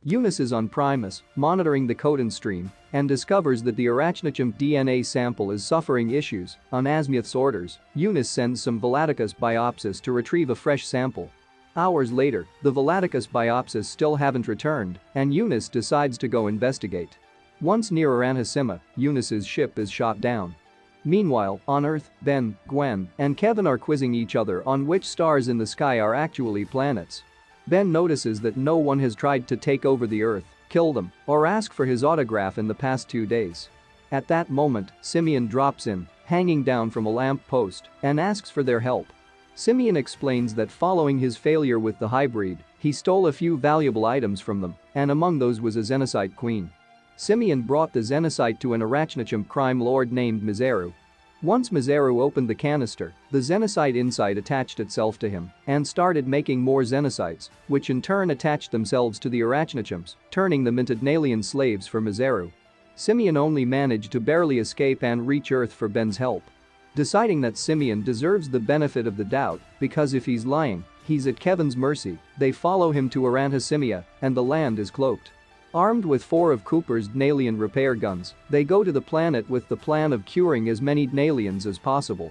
Eunice is on Primus, monitoring the codon stream, and discovers that the arachnochimp DNA sample is suffering issues. On Azimuth's orders, Eunice sends some Velaticus biopsis to retrieve a fresh sample. Hours later, the Velaticus biopsis still haven't returned, and Eunice decides to go investigate. Once near Aranhasima, Eunice's ship is shot down. Meanwhile, on Earth, Ben, Gwen, and Kevin are quizzing each other on which stars in the sky are actually planets. Ben notices that no one has tried to take over the Earth, kill them, or ask for his autograph in the past 2 days. At that moment, Simian drops in, hanging down from a lamp post, and asks for their help. Simian explains that following his failure with the hybrid, he stole a few valuable items from them, and among those was a Xenocyte queen. Simian brought the Xenocyte to an arachnochimp crime lord named Miseru. Once Miseru opened the canister, the Xenocyte inside attached itself to him and started making more Xenocytes, which in turn attached themselves to the arachnochimps, turning them into Dnalian slaves for Miseru. Simian only managed to barely escape and reach Earth for Ben's help. Deciding that Simian deserves the benefit of the doubt because if he's lying, he's at Kevin's mercy, they follow him to Aranhasimia, and the land is cloaked. Armed with 4 of Cooper's Dnalian repair guns, they go to the planet with the plan of curing as many Dnalians as possible.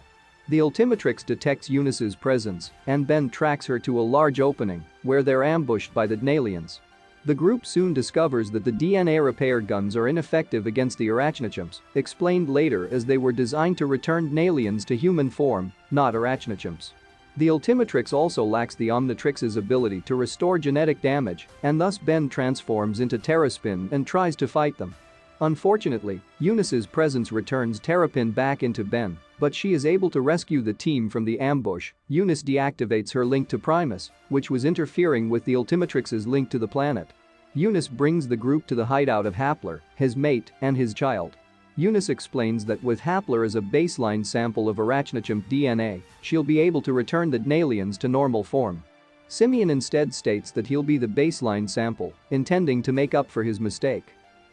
The Omnitrix detects Eunice's presence, and Ben tracks her to a large opening where they're ambushed by the Dnalians. The group soon discovers that the DNA repair guns are ineffective against the arachnochimps, explained later as they were designed to return Dnalians to human form, not arachnochimps. The Omnitrix also lacks the Omnitrix's ability to restore genetic damage, and thus Ben transforms into Terraspin and tries to fight them. Unfortunately, Eunice's presence returns Terrapin back into Ben, but she is able to rescue the team from the ambush. Eunice deactivates her link to Primus, which was interfering with the Omnitrix's link to the planet. Eunice brings the group to the hideout of Hapler, his mate, and his child. Eunice explains that with Hapler as a baseline sample of arachnochimp DNA, she'll be able to return the Dnalians to normal form. Simian instead states that he'll be the baseline sample, intending to make up for his mistake.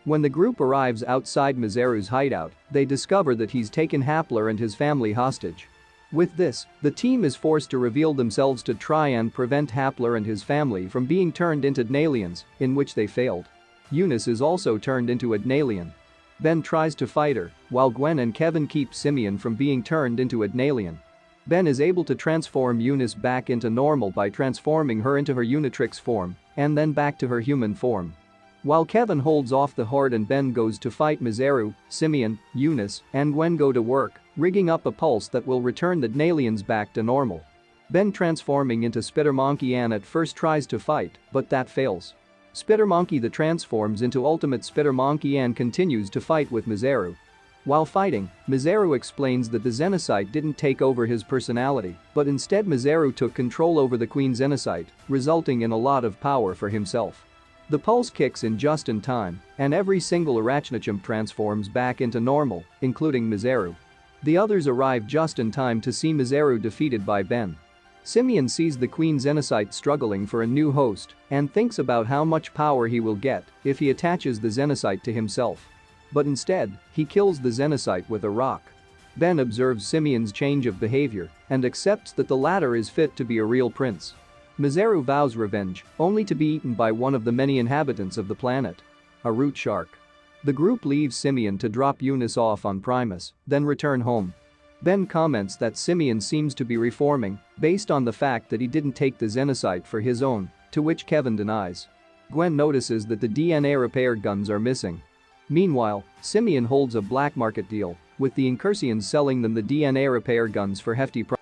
When the group arrives outside Miseru's hideout, they discover that he's taken Hapler and his family hostage. With this, the team is forced to reveal themselves to try and prevent Hapler and his family from being turned into Dnalians, in which they failed. Eunice is also turned into a Dnalian. Ben tries to fight her, while Gwen and Kevin keep Simian from being turned into a Dnalian. Ben is able to transform Eunice back into normal by transforming her into her Omnitrix form, and then back to her human form. While Kevin holds off the horde and Ben goes to fight Miseru, Simian, Eunice, and Gwen go to work, rigging up a pulse that will return the Dnalians back to normal. Ben transforming into Spidermonkey Ann at first tries to fight, but that fails. Spidermonkey the transforms into Ultimate Spidermonkey and continues to fight with Miseru. While fighting, Miseru explains that the Xenocyte didn't take over his personality, but instead Miseru took control over the Queen Xenocyte, resulting in a lot of power for himself. The pulse kicks in just in time, and every single arachnochimp transforms back into normal, including Miseru. The others arrive just in time to see Miseru defeated by Ben. Simian sees the Queen Xenocyte struggling for a new host and thinks about how much power he will get if he attaches the Xenocyte to himself. But instead, he kills the Xenocyte with a rock. Ben observes Simian's change of behavior and accepts that the latter is fit to be a real prince. Miseru vows revenge, only to be eaten by one of the many inhabitants of the planet, a root shark. The group leaves Simian to drop Eunice off on Primus, then return home. Ben comments that Simian seems to be reforming based on the fact that he didn't take the Xenocyte for his own, to which Kevin denies. Gwen notices that the DNA repair guns are missing. Meanwhile, Simian holds a black market deal with the Incursians selling them the DNA repair guns for hefty prices.